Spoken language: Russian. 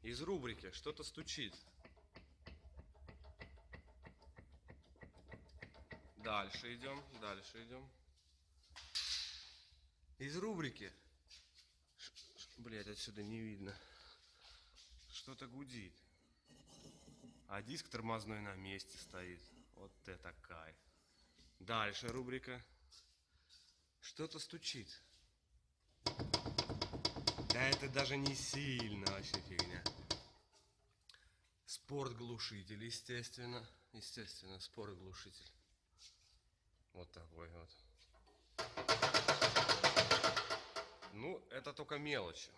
Из рубрики что-то стучит. Дальше идем, дальше идем. Из рубрики. Блять, отсюда не видно. Что-то гудит. А диск тормозной на месте стоит. Вот это кайф. Дальше рубрика. Что-то стучит. Да это даже не сильно вообще фигня. Спорт-глушитель, естественно. Естественно, спорт-глушитель. Вот такой вот. Ну, это только мелочи.